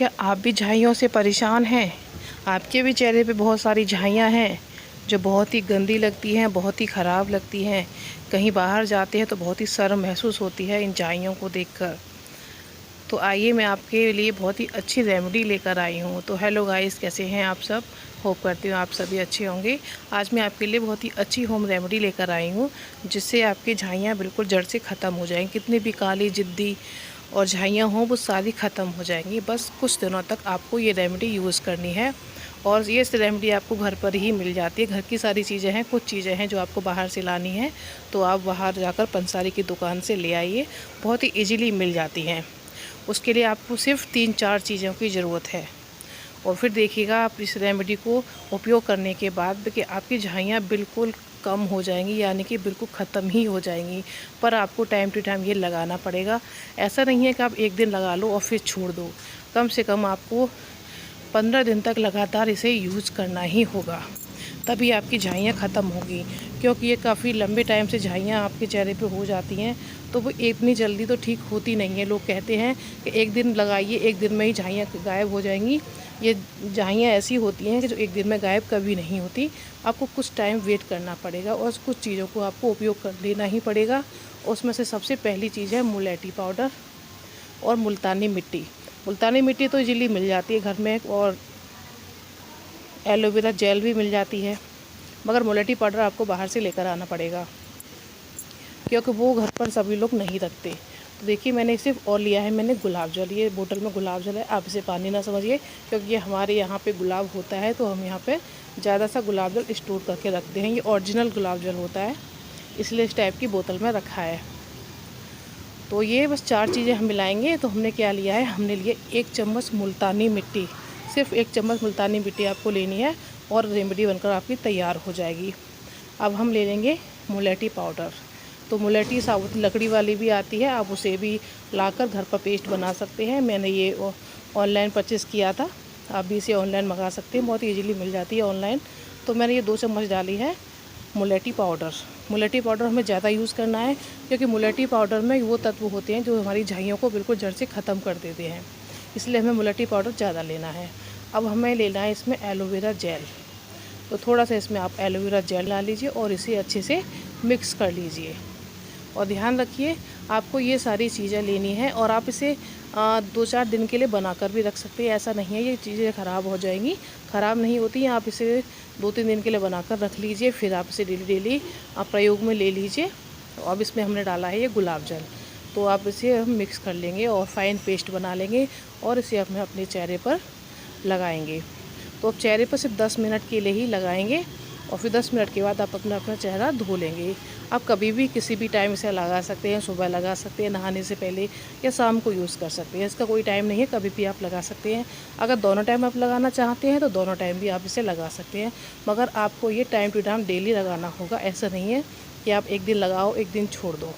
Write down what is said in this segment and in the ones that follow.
क्या आप भी झाइयों से परेशान हैं? आपके भी चेहरे पे बहुत सारी झाइयाँ हैं जो बहुत ही गंदी लगती हैं, बहुत ही ख़राब लगती हैं। कहीं बाहर जाते हैं तो बहुत ही शर्म महसूस होती है इन झाइयों को देखकर। तो आइए मैं आपके लिए बहुत ही अच्छी रेमेडी लेकर आई हूँ। तो हेलो गाइस, कैसे हैं आप सब? होप करती हूँ आप सभी अच्छे होंगे। आज मैं आपके लिए बहुत ही अच्छी होम रेमेडी लेकर आई हूँ जिससे आपकी झाइयाँ बिल्कुल जड़ से ख़त्म हो जाएंगी। कितनी भी काली जिद्दी और झाइयाँ हों वो सारी ख़त्म हो जाएंगी। बस कुछ दिनों तक आपको ये रेमेडी यूज़ करनी है और ये रेमेडी आपको घर पर ही मिल जाती है। घर की सारी चीज़ें हैं, कुछ चीज़ें हैं जो आपको बाहर से लानी है तो आप बाहर जाकर पंसारी की दुकान से ले आइए, बहुत ही ईजीली मिल जाती हैं। उसके लिए आपको सिर्फ 3-4 चीज़ों की ज़रूरत है और फिर देखिएगा आप इस रेमेडी को उपयोग करने के बाद कि आपकी झाइयाँ बिल्कुल कम हो जाएंगी, यानी कि बिल्कुल ख़त्म ही हो जाएंगी। पर आपको टाइम टू टाइम ये लगाना पड़ेगा। ऐसा नहीं है कि आप एक दिन लगा लो और फिर छोड़ दो। कम से कम आपको 15 दिन तक लगातार इसे यूज़ करना ही होगा, तभी आपकी झाइयाँ ख़त्म होगी। क्योंकि ये काफ़ी लंबे टाइम से झाइयाँ आपके चेहरे पे हो जाती हैं तो वो इतनी जल्दी तो ठीक होती नहीं है। लोग कहते हैं कि एक दिन लगाइए, एक दिन में ही झाइयाँ गायब हो जाएंगी। ये झाइयाँ ऐसी होती हैं कि जो एक दिन में गायब कभी नहीं होती। आपको कुछ टाइम वेट करना पड़ेगा और कुछ चीज़ों को आपको उपयोग कर लेना ही पड़ेगा। उसमें से सबसे पहली चीज़ है मुलेठी पाउडर और मुल्तानी मिट्टी। मुल्तानी मिट्टी तो इजीली मिल जाती है घर में और एलोवेरा जेल भी मिल जाती है, मगर मुलेठी पाउडर आपको बाहर से लेकर आना पड़ेगा क्योंकि वो घर पर सभी लोग नहीं रखते। तो देखिए मैंने सिर्फ और लिया है मैंने गुलाब जल। ये बोतल में गुलाब जल है, आप इसे पानी ना समझिए क्योंकि ये हमारे यहाँ पे गुलाब होता है तो हम यहाँ पे ज़्यादा सा गुलाब जल स्टोर करके रखते हैं। ये ओरिजिनल गुलाब जल होता है, इसलिए इस टाइप की बोतल में रखा है। तो ये बस 4 चीज़ें हम मिलाएंगे। तो हमने क्या लिया है, हमने लिए 1 चम्मच मुल्तानी मिट्टी। सिर्फ 1 चम्मच मुल्तानी मिट्टी आपको लेनी है और रेमेडी बनकर आपकी तैयार हो जाएगी। अब हम ले लेंगे मुलेठी पाउडर। तो मुलेठी साबुत लकड़ी वाली भी आती है, आप उसे भी लाकर घर पर पेस्ट बना सकते हैं। मैंने ये ऑनलाइन परचेज़ किया था, आप भी इसे ऑनलाइन मंगा सकते हैं, बहुत ईजीली मिल जाती है ऑनलाइन। तो मैंने ये 2 चम्मच डाली है मुलेठी पाउडर। मुलेठी पाउडर हमें ज़्यादा यूज़ करना है क्योंकि मुलेठी पाउडर में वो तत्व होते हैं जो हमारी झाइयों को बिल्कुल जड़ से ख़त्म कर देते हैं, इसलिए हमें मुलेठी पाउडर ज़्यादा लेना है। अब हमें लेना है इसमें एलोवेरा जेल। तो थोड़ा सा इसमें आप एलोवेरा जेल डाल लीजिए और इसे अच्छे से मिक्स कर लीजिए। और ध्यान रखिए आपको ये सारी चीज़ें लेनी है और आप इसे 2-4 दिन के लिए बनाकर भी रख सकते हैं। ऐसा नहीं है ये चीज़ें ख़राब हो जाएंगी, ख़राब नहीं होती हैं। आप इसे 2-3 दिन के लिए बनाकर रख लीजिए, फिर आप इसे डेली आप प्रयोग में ले लीजिए। अब इसमें हमने डाला है ये गुलाब जल, तो आप इसे हम मिक्स कर लेंगे और फाइन पेस्ट बना लेंगे और इसे अपने चेहरे पर लगाएंगे। तो अब चेहरे पर सिर्फ 10 मिनट के लिए ही लगाएंगे और फिर 10 मिनट के बाद आप अपना चेहरा धो लेंगे। आप कभी भी किसी भी टाइम इसे लगा सकते हैं, सुबह लगा सकते हैं नहाने से पहले या शाम को यूज़ कर सकते हैं। इसका कोई टाइम नहीं है, कभी भी आप लगा सकते हैं। अगर दोनों टाइम आप लगाना चाहते हैं तो दोनों टाइम भी आप इसे लगा सकते हैं, मगर आपको ये टाइम टू टाइम डेली लगाना होगा। ऐसा नहीं है कि आप एक दिन लगाओ एक दिन छोड़ दो,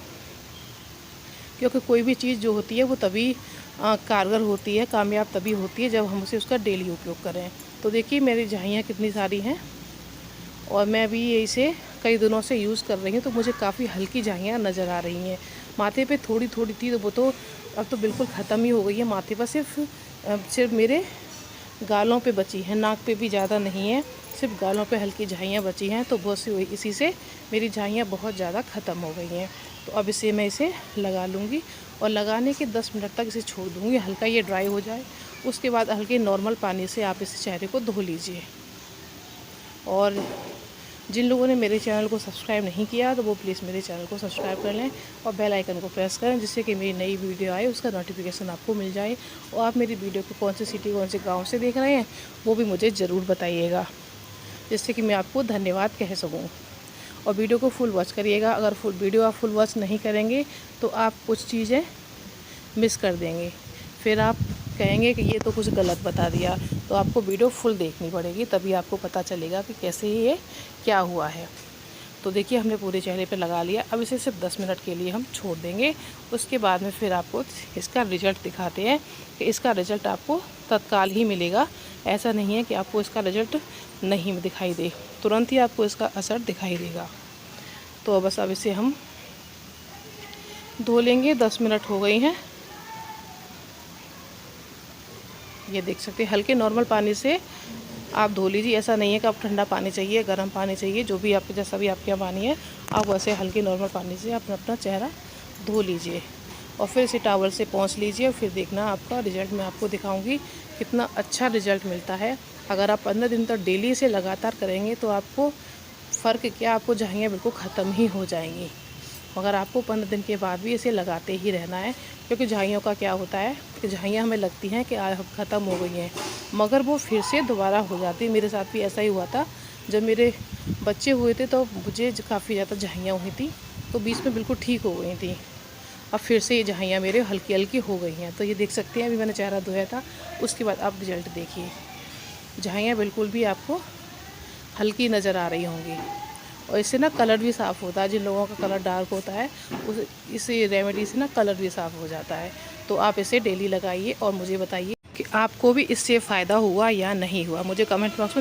क्योंकि कोई भी चीज़ जो होती है वो तभी कारगर होती है, कामयाब तभी होती है जब हम उसे उसका डेली उपयोग करें। तो देखिए मेरी झाइयाँ कितनी सारी हैं और मैं अभी इसे कई दिनों से यूज़ कर रही हूँ तो मुझे काफ़ी हल्की झाइयाँ नज़र आ रही हैं। माथे पे थोड़ी थोड़ी थी तो वो तो अब तो बिल्कुल ख़त्म ही हो गई है। माथे पर सिर्फ मेरे गालों पे बची है, नाक पे भी ज़्यादा नहीं है, सिर्फ गालों पे हल्की झाइयाँ बची हैं। तो बहुत सी इसी से मेरी झाइयाँ बहुत ज़्यादा ख़त्म हो गई हैं। तो अब मैं इसे लगा लूँगी और लगाने के 10 मिनट तक इसे छोड़ दूँगी, हल्का ये ड्राई हो जाए। उसके बाद हल्के नॉर्मल पानी से आप इस चेहरे को धो लीजिए। और जिन लोगों ने मेरे चैनल को सब्सक्राइब नहीं किया तो वो प्लीज़ मेरे चैनल को सब्सक्राइब कर लें और बेल आइकन को प्रेस करें, जिससे कि मेरी नई वीडियो आए उसका नोटिफिकेशन आपको मिल जाए। और आप मेरी वीडियो को कौन सी सिटी कौन से गांव से देख रहे हैं वो भी मुझे ज़रूर बताइएगा, जिससे कि मैं आपको धन्यवाद कह सकूँ। और वीडियो को फुल वॉच करिएगा। अगर वीडियो आप फुल वॉच नहीं करेंगे तो आप कुछ चीज़ें मिस कर देंगे, फिर आप कहेंगे कि ये तो कुछ गलत बता दिया। तो आपको वीडियो फुल देखनी पड़ेगी, तभी आपको पता चलेगा कि कैसे ये क्या हुआ है। तो देखिए हमने पूरे चेहरे पे लगा लिया। अब इसे सिर्फ 10 मिनट के लिए हम छोड़ देंगे। उसके बाद में फिर आपको इसका रिज़ल्ट दिखाते हैं कि इसका रिज़ल्ट आपको तत्काल ही मिलेगा। ऐसा नहीं है कि आपको इसका रिज़ल्ट नहीं दिखाई दे, तुरंत ही आपको इसका असर दिखाई देगा। तो बस अब इसे हम धो लेंगे। 10 मिनट हो गई हैं। ये देख सकते हैं, हल्के नॉर्मल पानी से आप धो लीजिए। ऐसा नहीं है कि आप ठंडा पानी चाहिए, गर्म पानी चाहिए, जो भी आपके जैसा भी आपके यहाँ पानी है, आप वैसे हल्के नॉर्मल पानी से आप अपना चेहरा धो लीजिए और फिर इसे टॉवल से पोंछ लीजिए। फिर देखना आपका रिज़ल्ट मैं आपको दिखाऊंगी कितना अच्छा रिज़ल्ट मिलता है। अगर आप 15 दिन तक डेली इसे लगातार करेंगे तो आपको फ़र्क क्या, आपको झाइयाँ बिल्कुल ख़त्म ही हो जाएंगी। मगर आपको 15 दिन के बाद भी इसे लगाते ही रहना है, क्योंकि झाइयों का क्या होता है कि झाइयाँ हमें लगती हैं कि आज ख़त्म हो गई हैं, मगर वो फिर से दोबारा हो जाती है। मेरे साथ भी ऐसा ही हुआ था, जब मेरे बच्चे हुए थे तो मुझे काफ़ी ज़्यादा झाइयाँ हुई थी, तो बीच में बिल्कुल ठीक हो गई थी। अब फिर से ये झाइयाँ मेरे हल्की हल्की हो गई हैं। तो ये देख सकते हैं, अभी मैंने चेहरा धोया था, उसके बाद आप रिज़ल्ट देखिए, झाइयाँ बिल्कुल भी आपको हल्की नज़र आ रही होंगी। और इससे ना कलर भी साफ़ होता है। जिन लोगों का कलर डार्क होता है उस इस रेमेडी से ना कलर भी साफ़ हो जाता है। तो आप इसे डेली लगाइए और मुझे बताइए कि आपको भी इससे फ़ायदा हुआ या नहीं हुआ। मुझे कमेंट बॉक्स में